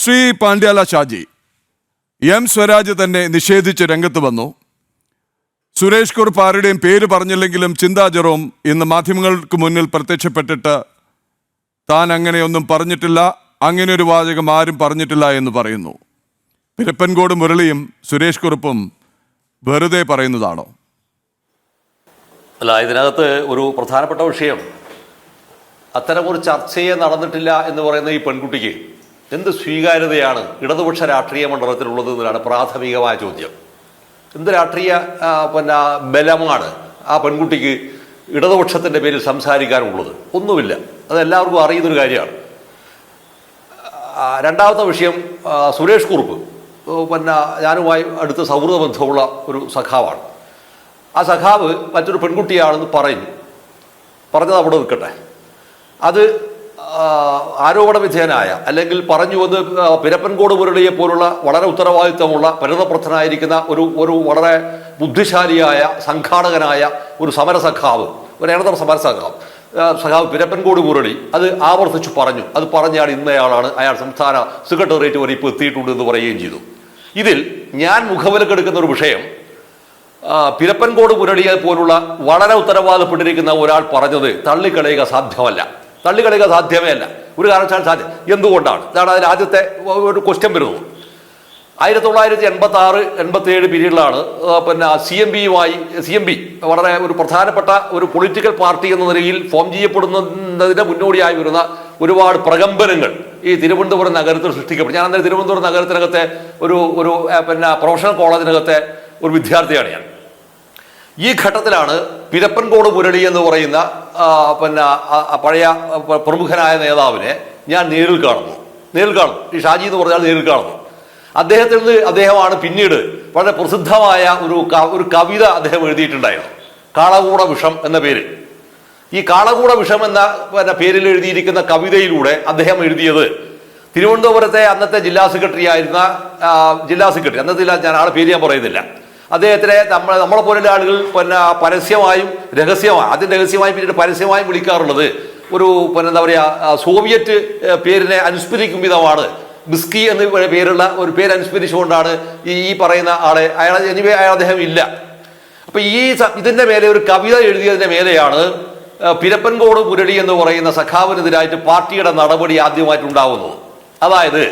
Shri Pandyala Shaji, M Swaraj തന്നെ നിഷേധിച്ച് രംഗത്ത് വന്നു. സുരേഷ് കുറുപ്പ് ആരുടെയും പേര് പറഞ്ഞില്ലെങ്കിലും ചിന്താ ജെറോം ഇന്ന് മാധ്യമങ്ങൾക്ക് മുന്നിൽ പ്രത്യക്ഷപ്പെട്ടിട്ട് താൻ അങ്ങനെയൊന്നും പറഞ്ഞിട്ടില്ല, അങ്ങനെ ഒരു വാചകം ആരും പറഞ്ഞിട്ടില്ല എന്ന് പറയുന്നു. പിരപ്പൻകോട് മുരളിയും സുരേഷ് കുറുപ്പും വെറുതെ പറയുന്നതാണോ? അല്ല, ഇതിനകത്ത് ഒരു പ്രധാനപ്പെട്ട വിഷയം അത്തരമൊരു ചർച്ചയെ നടന്നിട്ടില്ല എന്ന് പറയുന്ന ഈ പെൺകുട്ടിക്ക് എന്ത് സ്വീകാര്യതയാണ് ഇടതുപക്ഷ രാഷ്ട്രീയ മണ്ഡലത്തിലുള്ളത് എന്നതാണ് പ്രാഥമികമായ ചോദ്യം. എന്ത് രാഷ്ട്രീയ ബലമാണ് ആ പെൺകുട്ടിക്ക് ഇടതുപക്ഷത്തിൻ്റെ പേരിൽ സംസാരിക്കാനുള്ളത്? ഒന്നുമില്ല. അതെല്ലാവർക്കും അറിയുന്നൊരു കാര്യമാണ്. രണ്ടാമത്തെ വിഷയം, സുരേഷ് കുറുപ്പ് ഞാനുമായി അടുത്ത സൗഹൃദ ബന്ധമുള്ള ഒരു സഖാവാണ്. ആ സഖാവ് മറ്റൊരു പെൺകുട്ടിയാണെന്ന് പറഞ്ഞത് അവിടെ നിൽക്കട്ടെ. അത് ആരോപണ വിധേയനായ അല്ലെങ്കിൽ പറഞ്ഞു വന്ന് പിരപ്പൻകോട് മുരളിയെ പോലുള്ള വളരെ ഉത്തരവാദിത്വമുള്ള പരിണതപ്രസ്ഥനായിരിക്കുന്ന ഒരു വളരെ ബുദ്ധിശാലിയായ സംഘാടകനായ ഒരു സമരസഖാവ്, ഒരു ഇടതര സഖാവ് പിരപ്പൻകോട് മുരളി അത് ആവർത്തിച്ചു പറഞ്ഞു. അത് പറഞ്ഞയാൾ ഇന്നയാളാണ്, അയാൾ സംസ്ഥാന സെക്രട്ടേറിയറ്റ് വരെ ഇപ്പോൾ എത്തിയിട്ടുണ്ട് എന്ന് പറയുകയും ചെയ്തു. ഇതിൽ ഞാൻ മുഖവിലക്കെടുക്കുന്ന ഒരു വിഷയം, പിരപ്പൻകോട് മുരളിയെ പോലുള്ള വളരെ ഉത്തരവാദപ്പെട്ടിരിക്കുന്ന ഒരാൾ പറഞ്ഞത് തള്ളിക്കളയുക സാധ്യമേ അല്ല. ഒരു കാരണവശാലും സാധ്യം. എന്തുകൊണ്ടാണ്? ഇതാണ് അതിൽ ആദ്യത്തെ ഒരു ക്വസ്റ്റ്യൻ വരുന്നത്. 1986-87 പീരീഡിലാണ് CMB വളരെ ഒരു പ്രധാനപ്പെട്ട ഒരു പൊളിറ്റിക്കൽ പാർട്ടി എന്ന നിലയിൽ ഫോം ചെയ്യപ്പെടുന്നതിന് മുന്നോടിയായി വരുന്ന ഒരുപാട് പ്രകമ്പനങ്ങൾ ഈ തിരുവനന്തപുരം നഗരത്തിൽ സൃഷ്ടിക്കപ്പെടും. ഞാൻ അന്നേരം തിരുവനന്തപുരം നഗരത്തിനകത്തെ ഒരു പ്രൊഫഷണൽ കോളേജിനകത്തെ ഒരു വിദ്യാർത്ഥിയാണ് ഞാൻ. ഈ ഘട്ടത്തിലാണ് പിരപ്പൻകോട് മുരളി എന്ന് പറയുന്ന പഴയ പ്രമുഖനായ നേതാവിനെ ഞാൻ നേരിൽ കാണുന്നു. ഈ ഷാജി എന്ന് പറഞ്ഞാൽ നേരിൽ കാണുന്നു. അദ്ദേഹമാണ് പിന്നീട് വളരെ പ്രസിദ്ധമായ ഒരു കവിത അദ്ദേഹം എഴുതിയിട്ടുണ്ടായിരുന്നു, കാളകൂട വിഷം എന്ന പേരിൽ. ഈ കാളകൂട വിഷം എന്ന പേരിൽ എഴുതിയിരിക്കുന്ന കവിതയിലൂടെ അദ്ദേഹം എഴുതിയത് തിരുവനന്തപുരത്തെ അന്നത്തെ ജില്ലാ സെക്രട്ടറി, അന്നത്തെ ഞാൻ ആളെ പേര് ഞാൻ പറയുന്നില്ല, അദ്ദേഹത്തിനെ നമ്മളെ പോലുള്ള ആളുകൾ പരസ്യമായും ആദ്യം രഹസ്യമായും പിന്നീട് പരസ്യമായും വിളിക്കാറുള്ളത് ഒരു എന്താ പറയുക, സോവിയറ്റ് പേരിനെ അനുസ്മരിക്കും വിധമാണ്. ബിസ്കി എന്ന പേരുള്ള ഒരു പേര് അനുസ്മരിച്ചുകൊണ്ടാണ് ഈ പറയുന്ന ആളെ അദ്ദേഹം ഇല്ല. അപ്പൊ ഇതിന്റെ മേലെ ഒരു കവിത എഴുതിയതിന്റെ മേലെയാണ് പിരപ്പൻകോട് മുരളി എന്ന് പറയുന്ന സഖാവിനെതിരായിട്ട് പാർട്ടിയുടെ നടപടി ആദ്യമായിട്ടുണ്ടാവുന്നത്. അതായത്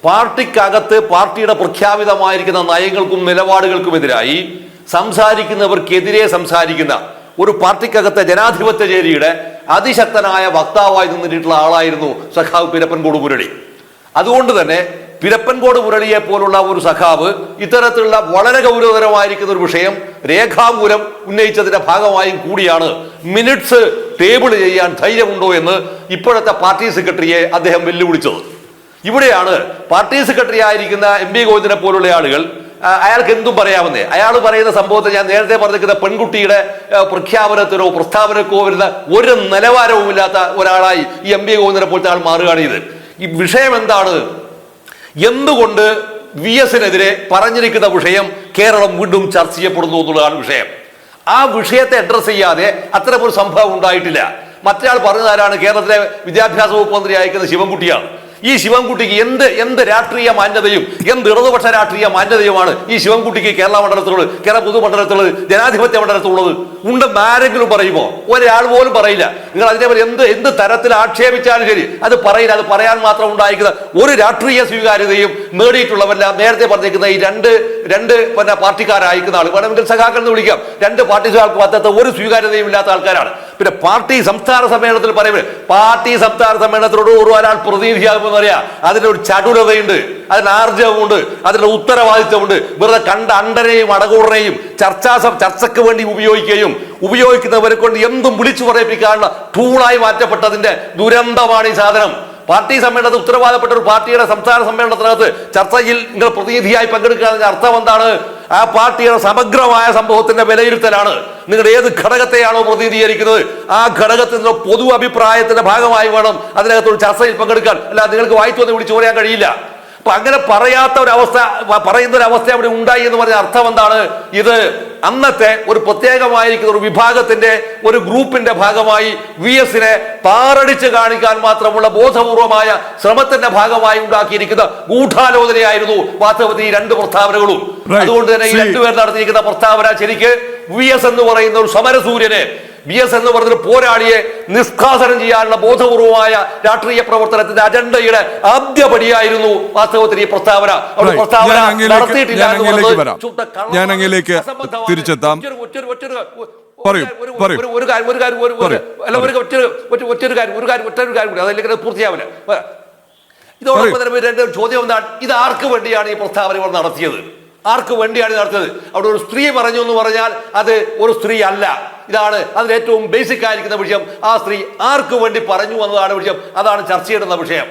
പാർട്ടിക്കകത്ത് പാർട്ടിയുടെ പ്രഖ്യാപിതമായിരിക്കുന്ന നയങ്ങൾക്കും നിലപാടുകൾക്കുമെതിരായി സംസാരിക്കുന്നവർക്കെതിരെ സംസാരിക്കുന്ന ഒരു പാർട്ടിക്കകത്തെ ജനാധിപത്യ ചേരിയുടെ അതിശക്തനായ വക്താവായി നിന്നിട്ടുള്ള ആളായിരുന്നു സഖാവ് പിരപ്പൻകോട് മുരളി. അതുകൊണ്ട് തന്നെ പിരപ്പൻകോട് മുരളിയെ പോലുള്ള ഒരു സഖാവ് ഇത്തരത്തിലുള്ള വളരെ ഗൗരവതരമായിരിക്കുന്ന ഒരു വിഷയം രേഖാമൂലം ഉന്നയിച്ചതിന്റെ ഭാഗമായും കൂടിയാണ് മിനിറ്റ്സ് ടേബിൾ ചെയ്യാൻ ധൈര്യമുണ്ടോ എന്ന് ഇപ്പോഴത്തെ പാർട്ടി സെക്രട്ടറിയെ അദ്ദേഹം വെല്ലുവിളിച്ചത്. ഇവിടെയാണ് പാർട്ടി സെക്രട്ടറി ആയിരിക്കുന്ന MB ഗോവിന്ദനെ പോലുള്ള ആളുകൾ അയാൾക്ക് എന്തും പറയാമെന്നേ. അയാൾ പറയുന്ന സംഭവത്തെ ഞാൻ നേരത്തെ പറഞ്ഞിരിക്കുന്ന പെൺകുട്ടിയുടെ പ്രഖ്യാപനത്തിനോ പ്രസ്താവനക്കോ വരുന്ന ഒരു നിലവാരവുമില്ലാത്ത ഒരാളായി ഈ MB ഗോവിന്ദനെ പോലത്തെ ആൾ മാറുകയാണ്. ഈ വിഷയം എന്താണ്? എന്തുകൊണ്ട് VS-നെതിരെ പറഞ്ഞിരിക്കുന്ന വിഷയം കേരളം വീണ്ടും ചർച്ച ചെയ്യപ്പെടുന്നു എന്നുള്ളതാണ് വിഷയം. ആ വിഷയത്തെ അഡ്രസ് ചെയ്യാതെ അത്തരമൊരു സംഭവം ഉണ്ടായിട്ടില്ല. മറ്റൊരാൾ പറഞ്ഞതാരാണ്? കേരളത്തിലെ വിദ്യാഭ്യാസ വകുപ്പ് മന്ത്രി അയക്കുന്ന ശിവൻകുട്ടിയാണ്. ഈ ശിവൻകുട്ടിക്ക് എന്ത് രാഷ്ട്രീയ മാന്യതയും എന്ത് ഇടതുപക്ഷ രാഷ്ട്രീയ മാന്യതയുമാണ് ഈ ശിവൻകുട്ടിക്ക് കേരള മണ്ഡലത്തിലുള്ളത്, കേരള പൊതുമണ്ഡലത്തിലുള്ളത്, ജനാധിപത്യ മണ്ഡലത്തിലുള്ളത് ഉണ്ടെന്ന് ആരെങ്കിലും പറയുമോ? ഒരാൾ പോലും പറയില്ല. നിങ്ങൾ അതിനെപ്പറ്റി എന്ത് തരത്തിൽ ആക്ഷേപിച്ചാലും ശരി അത് പറയില്ല. അത് പറയാൻ മാത്രം ഉണ്ടായിരിക്കുന്ന ഒരു രാഷ്ട്രീയ സ്വീകാര്യതയും നേടിയിട്ടുള്ളവല്ല. നേരത്തെ പറഞ്ഞിരിക്കുന്ന ഈ രണ്ട് പാർട്ടിക്കാരായിരിക്കുന്ന ആൾ വേണമെങ്കിൽ സഖാക്കൾ എന്ന് വിളിക്കാം. രണ്ട് പാർട്ടിക്കാർക്ക് പറ്റാത്ത ഒരു സ്വീകാര്യതയും ഇല്ലാത്ത ആൾക്കാരാണ്. പിന്നെ പാർട്ടി സംസ്ഥാന സമ്മേളനത്തിൽ പറയുമ്പോൾ പാർട്ടി സംസ്ഥാന സമ്മേളനത്തിലോട് ഒരാൾ പ്രതിനിധിയാകുമെന്ന് പറയാ, അതിനൊരു ചടുലതയുണ്ട്, അതിന് ആർജവമുണ്ട്, അതിന്റെ ഉത്തരവാദിത്വമുണ്ട്. വെറുതെ കണ്ട അണ്ടനെയും അടകൂടനെയും ചർച്ചയ്ക്ക് വേണ്ടി ഉപയോഗിക്കുന്നവരെ കൊണ്ട് എന്തും വിളിച്ചു പറയിപ്പിക്കാനുള്ള ടൂളായി മാറ്റപ്പെട്ടതിന്റെ ദുരന്തമാണ് ഈ സാധനം. പാർട്ടി സമ്മേളനത്തിൽ ഉത്തരവാദപ്പെട്ട ഒരു പാർട്ടിയുടെ സംസ്ഥാന സമ്മേളനത്തിനകത്ത് ചർച്ചയിൽ നിങ്ങൾ പ്രതിനിധിയായി പങ്കെടുക്കുക അർത്ഥം എന്താണ്? ആ പാർട്ടിയുടെ സമഗ്രമായ സംഭവത്തിന്റെ വിലയിരുത്തലാണ്. നിങ്ങൾ ഏത് ഘടകത്തെയാണോ പ്രതിനിധീകരിക്കുന്നത് ആ ഘടകത്തിന്റെ പൊതു അഭിപ്രായത്തിന്റെ ഭാഗമായി വേണം അതിനകത്തൊരു ചർച്ചയിൽ പങ്കെടുക്കാൻ. അല്ല നിങ്ങൾക്ക് വായിച്ചു വിളിച്ചു പറയാൻ കഴിയില്ല. അപ്പൊ അങ്ങനെ പറയുന്ന ഒരവസ്ഥ അവിടെ ഉണ്ടായി എന്ന് പറഞ്ഞ അർത്ഥം എന്താണ്? ഇത് അന്നത്തെ ഒരു പ്രത്യേകമായിരിക്കുന്ന ഒരു വിഭാഗത്തിന്റെ ഒരു ഗ്രൂപ്പിന്റെ ഭാഗമായി VS-നെ താറടിച്ച് കാണിക്കാൻ മാത്രമുള്ള ബോധപൂർവമായ ശ്രമത്തിന്റെ ഭാഗമായി ഉണ്ടാക്കിയിരിക്കുന്ന ഗൂഢാലോചനയായിരുന്നു വാസ്തവത്തിൽ ഈ രണ്ട് പ്രസ്താവനകളും. അതുകൊണ്ട് തന്നെ ഈ രണ്ടുപേർ നടത്തിയിരിക്കുന്ന പ്രസ്താവന ശരിക്ക് VS എന്ന് പറയുന്ന ഒരു സമരസൂര്യനെ, VS എന്ന് പറഞ്ഞൊരു പോരാളിയെ നിഷ്കാസനം ചെയ്യാനുള്ള ബോധപൂർവമായ രാഷ്ട്രീയ പ്രവർത്തനത്തിന്റെ അജണ്ടയുടെ ആദ്യപടിയായിരുന്നു വാസ്തവത്തിൽ ഈ പ്രസ്താവന. ഞാൻ അങ്ങയിലേക്ക് തിരിച്ചെത്താം. പൂർത്തിയാവില്ല. ഇതോടൊപ്പം തന്നെ ചോദ്യം എന്താണ്, ഇത് ആർക്ക് വേണ്ടിയാണ് ഈ പ്രസ്താവന ഇവർ നടത്തിയത്? ആർക്ക് വേണ്ടിയാണ് നടത്തിയത്? അവിടെ ഒരു സ്ത്രീ പറഞ്ഞു എന്ന് പറഞ്ഞാൽ അത് ഒരു സ്ത്രീ അല്ല. ഇതാണ് അതിൽ ഏറ്റവും ബേസിക് ആയിരിക്കുന്ന വിഷയം. ആ സ്ത്രീ ആർക്ക് വേണ്ടി പറഞ്ഞു എന്നതാണ് വിഷയം. അതാണ് ചർച്ച ചെയ്യുന്ന വിഷയം.